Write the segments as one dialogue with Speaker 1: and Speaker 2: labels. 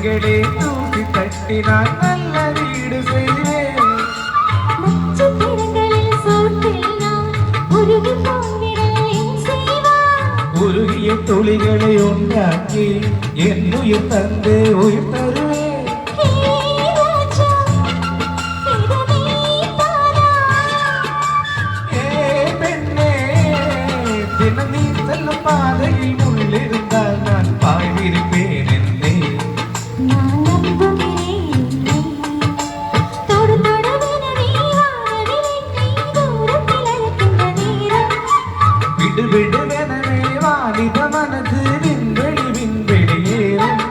Speaker 1: கண்களே தூசி தட்டி நான் நல்ல வீடு செய்வேன். உருகிய துளிகளை உண்டாக்கி என் உயிர் தந்து உயிர் தருவேன். தினம் நீ செல்லும் பாதையில் முள்ளிருந்தால் நான் பாய்விருப்பேன் என்னே. விடு விடுவெனவே வாலிப மனது விண்வெளி விண்வெளியேறும்.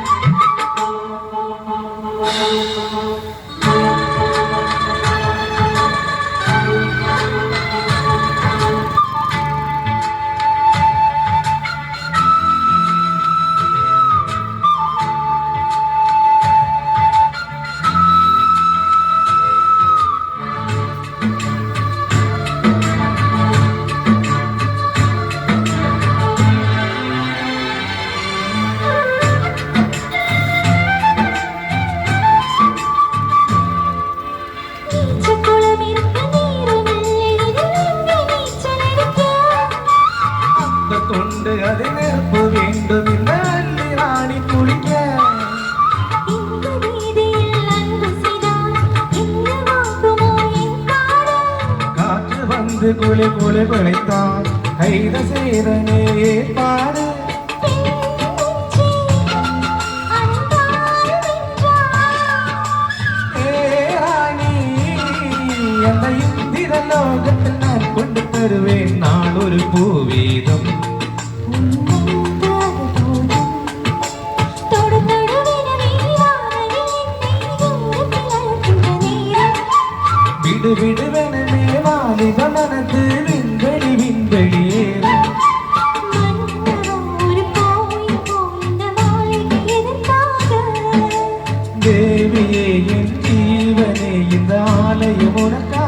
Speaker 1: கொண்டு அதை நெருப்பு வேண்டும் இந்த அள்ளி ராணி குளிக்க. காற்று வந்து குளி குளி குளித்தான் கைத சேதனே பாடு. அந்த இந்திர லோகத்தில் நான் கொண்டு தருவேன் நான் ஒரு பூவீதம். விடு விடுவெனவே வாலிப மனது விண்வெளி விண்வெளியேறும். தேவியே என் ஜீவனே இந்த ஆலயம் உனக்கா.